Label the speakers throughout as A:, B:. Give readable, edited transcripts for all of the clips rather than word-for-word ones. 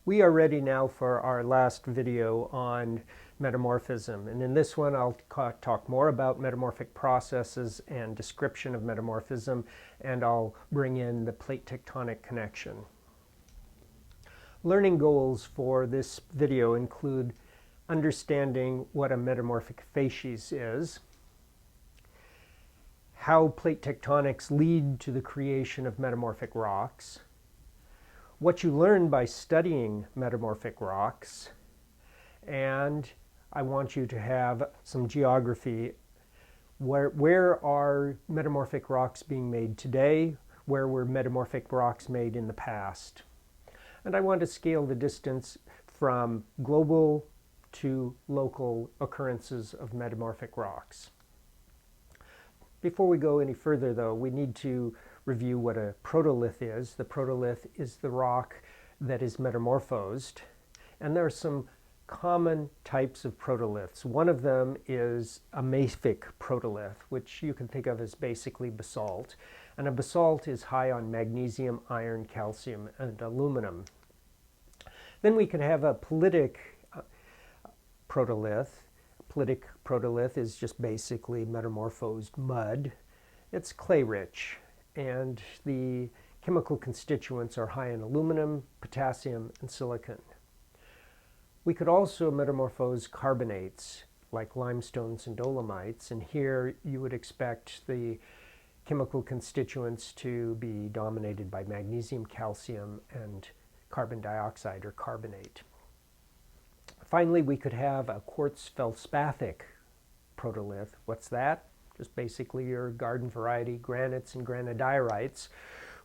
A: We are ready now for our last video on metamorphism, and in this one I'll talk more about metamorphic processes and description of metamorphism, and I'll bring in the plate tectonic connection. Learning goals for this video include understanding what a metamorphic facies is, how plate tectonics lead to the creation of metamorphic rocks, what you learn by studying metamorphic rocks, and I want you to have some geography. Where are metamorphic rocks being made today? Where were metamorphic rocks made in the past? And I want to scale the distance from global to local occurrences of metamorphic rocks. Before we go any further, though, we need to review what a protolith is. The protolith is the rock that is metamorphosed, and there are some common types of protoliths. One of them is a mafic protolith, which you can think of as basically basalt. And a basalt is high on magnesium, iron, calcium, and aluminum. Then we can have a politic protolith. Politic protolith is just basically metamorphosed mud. It's clay-rich, and the chemical constituents are high in aluminum, potassium, and silicon. We could also metamorphose carbonates, like limestones and dolomites, and here you would expect the chemical constituents to be dominated by magnesium, calcium, and carbon dioxide or carbonate. Finally, we could have a quartz feldspathic protolith. What's that? Just basically your garden variety granites and granodiorites,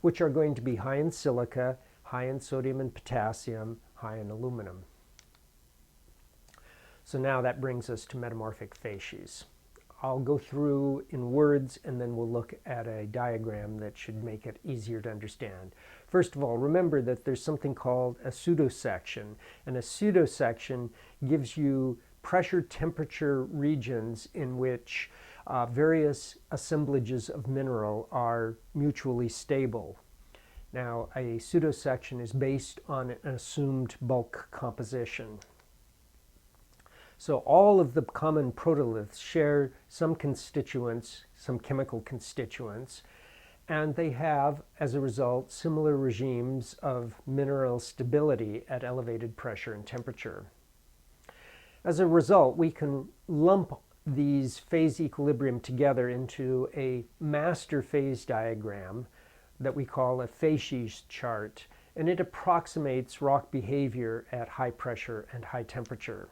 A: which are going to be high in silica, high in sodium and potassium, high in aluminum. So now that brings us to metamorphic facies. I'll go through in words, and then we'll look at a diagram that should make it easier to understand. First of all, remember that there's something called a pseudosection, and a pseudosection gives you pressure temperature regions in which various assemblages of mineral are mutually stable. Now, a pseudosection is based on an assumed bulk composition. So all of the common protoliths share some constituents, some chemical constituents, and they have, as a result, similar regimes of mineral stability at elevated pressure and temperature. As a result, we can lump these phase equilibrium together into a master phase diagram that we call a facies chart, and it approximates rock behavior at high pressure and high temperature.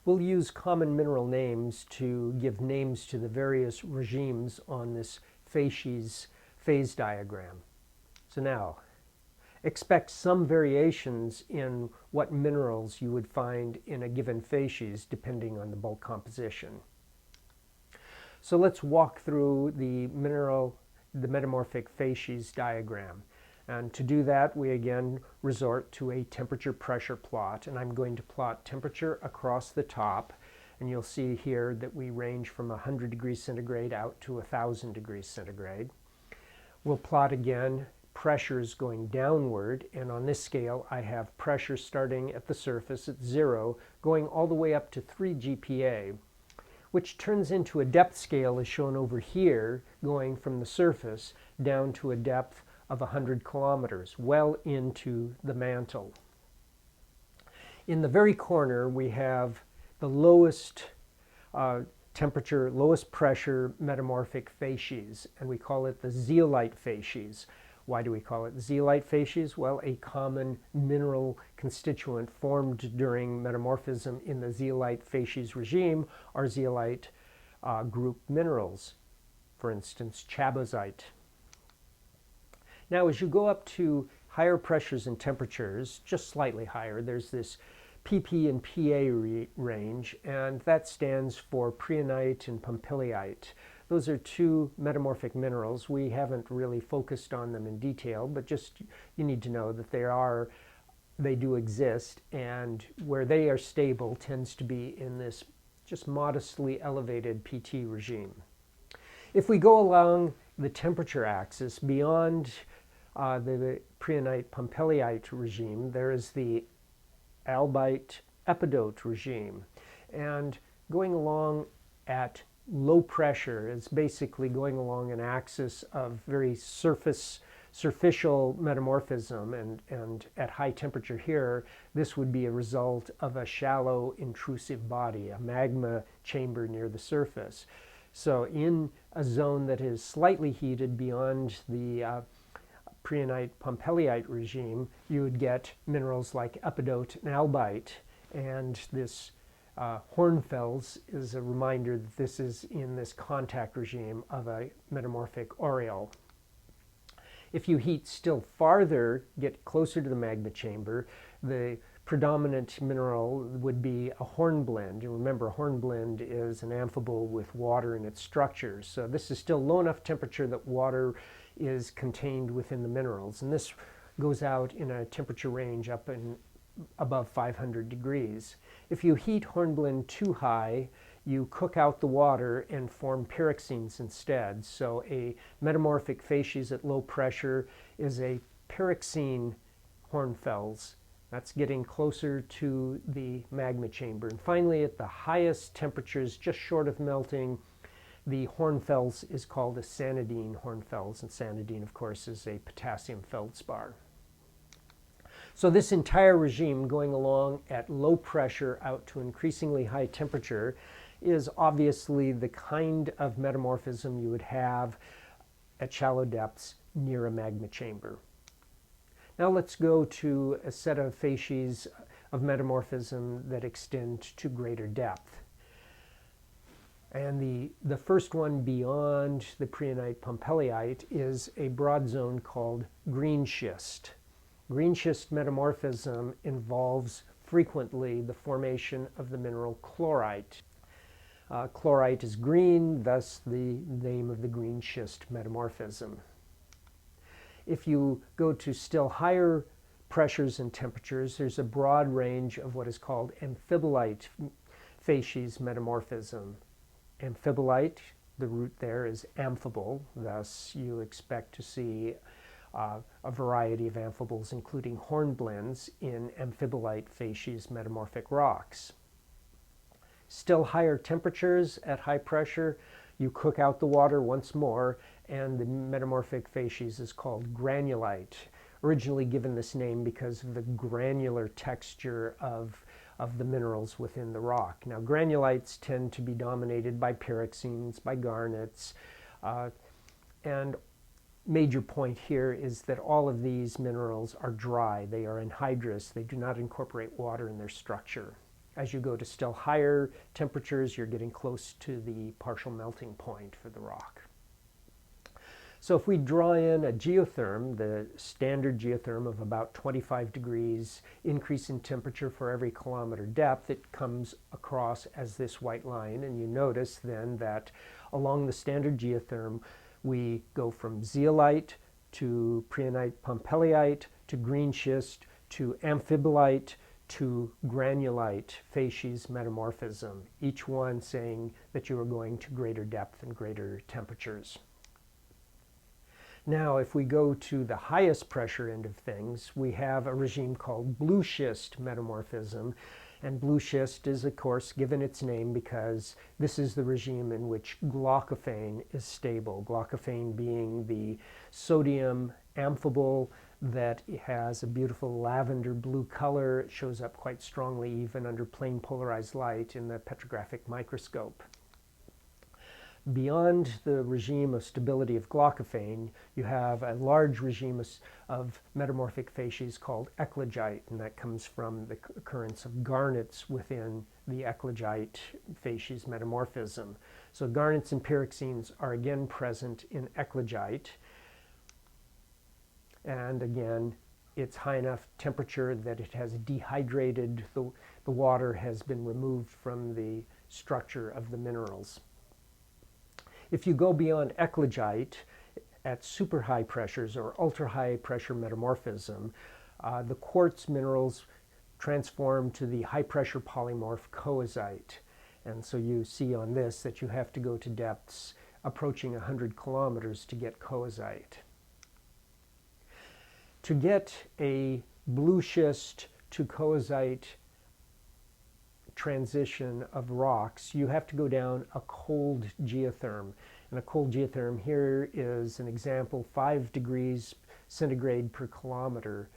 A: We'll use common mineral names to give names to the various regimes on this facies phase diagram. So now, expect some variations in what minerals you would find in a given facies depending on the bulk composition. So let's walk through the metamorphic facies diagram. And to do that, we again resort to a temperature pressure plot, and I'm going to plot temperature across the top, and you'll see here that we range from 100 degrees centigrade out to 1,000 degrees centigrade. We'll plot again pressures going downward, and on this scale I have pressure starting at the surface at 0 going all the way up to 3 GPa, which turns into a depth scale as shown over here, going from the surface down to a depth of 100 kilometers, well into the mantle. In the very corner we have the lowest temperature, lowest pressure metamorphic facies, and we call it the zeolite facies. Why do we call it zeolite facies? Well, a common mineral constituent formed during metamorphism in the zeolite facies regime are zeolite group minerals, for instance, chabazite. Now, as you go up to higher pressures and temperatures, just slightly higher, there's this pp and pa range, and that stands for prehnite and pompilliite. Those are two metamorphic minerals. We haven't really focused on them in detail, but just you need to know that they do exist, and where they are stable tends to be in this just modestly elevated PT regime. If we go along the temperature axis beyond the prehnite pompelliite regime. There is the albite epidote regime. And going along at low pressure is basically going along an axis of very superficial metamorphism, and at high temperature here, this would be a result of a shallow intrusive body, a magma chamber near the surface. So in a zone that is slightly heated beyond the prehnite pompelliite regime, you would get minerals like epidote and albite, and this hornfels is a reminder that this is in this contact regime of a metamorphic aureole. If you heat still farther, get closer to the magma chamber, the predominant mineral would be a hornblende. And remember, a hornblende is an amphibole with water in its structures. So this is still low enough temperature that water is contained within the minerals. And this goes out in a temperature range up in above 500 degrees. If you heat hornblende too high, you cook out the water and form pyroxenes instead. So a metamorphic facies at low pressure is a pyroxene hornfels. That's getting closer to the magma chamber. And finally, at the highest temperatures, just short of melting, the hornfels is called a sanidine hornfels. And sanidine, of course, is a potassium feldspar. So this entire regime going along at low pressure out to increasingly high temperature is obviously the kind of metamorphism you would have at shallow depths near a magma chamber. Now let's go to a set of facies of metamorphism that extend to greater depth. And the first one beyond the prehnite pompelliite is a broad zone called green schist. Green schist metamorphism involves frequently the formation of the mineral chlorite. Chlorite is green, thus the name of the green schist metamorphism. If you go to still higher pressures and temperatures, there's a broad range of what is called amphibolite facies metamorphism. Amphibolite, the root there is amphibole, thus you expect to see a variety of amphiboles, including hornblendes, in amphibolite facies metamorphic rocks. Still higher temperatures at high pressure, you cook out the water once more, and the metamorphic facies is called granulite, originally given this name because of the granular texture of the minerals within the rock. Now, granulites tend to be dominated by pyroxenes, by garnets, and major point here is that all of these minerals are dry. They are anhydrous. They do not incorporate water in their structure. As you go to still higher temperatures, you're getting close to the partial melting point for the rock. So if we draw in a geotherm, the standard geotherm of about 25 degrees increase in temperature for every kilometer depth, it comes across as this white line. And you notice then that along the standard geotherm, we go from zeolite to prehnite pompelliite to green schist to amphibolite to granulite facies metamorphism, each one saying that you are going to greater depth and greater temperatures. Now, if we go to the highest pressure end of things, we have a regime called blue schist metamorphism. And blue schist is, of course, given its name because this is the regime in which glaucophane is stable. Glaucophane being the sodium amphibole that has a beautiful lavender blue color. It shows up quite strongly even under plain polarized light in the petrographic microscope. Beyond the regime of stability of glaucophane, you have a large regime of metamorphic facies called eclogite, and that comes from the occurrence of garnets within the eclogite facies metamorphism. So garnets and pyroxenes are again present in eclogite, and again, it's high enough temperature that it has dehydrated, the water has been removed from the structure of the minerals. If you go beyond eclogite at super high pressures or ultra high pressure metamorphism, the quartz minerals transform to the high pressure polymorph coesite. And so you see on this that you have to go to depths approaching 100 kilometers to get coesite. To get a blue schist to coesite transition of rocks, you have to go down a cold geotherm. And a cold geotherm here is an example, 5 degrees centigrade per kilometer.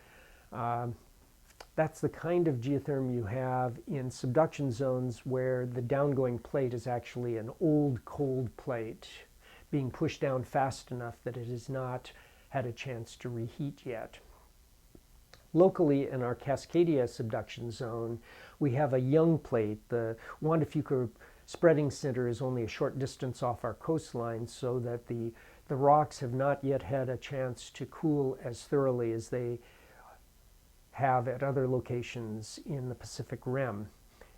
A: That's the kind of geotherm you have in subduction zones where the downgoing plate is actually an old cold plate being pushed down fast enough that it has not had a chance to reheat yet. Locally in our Cascadia subduction zone, we have a young plate. The Juan de Fuca spreading center is only a short distance off our coastline, so that the rocks have not yet had a chance to cool as thoroughly as they have at other locations in the Pacific Rim.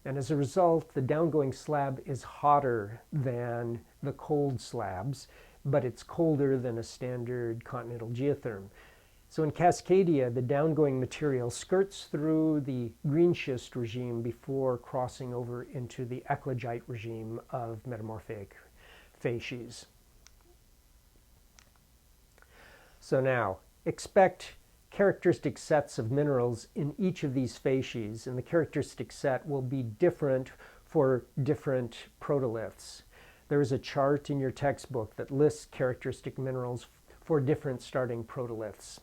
A: And as a result, the downgoing slab is hotter than the cold slabs, but it's colder than a standard continental geotherm. So in Cascadia, the downgoing material skirts through the green schist regime before crossing over into the eclogite regime of metamorphic facies. So now, expect characteristic sets of minerals in each of these facies, and the characteristic set will be different for different protoliths. There is a chart in your textbook that lists characteristic minerals for different starting protoliths.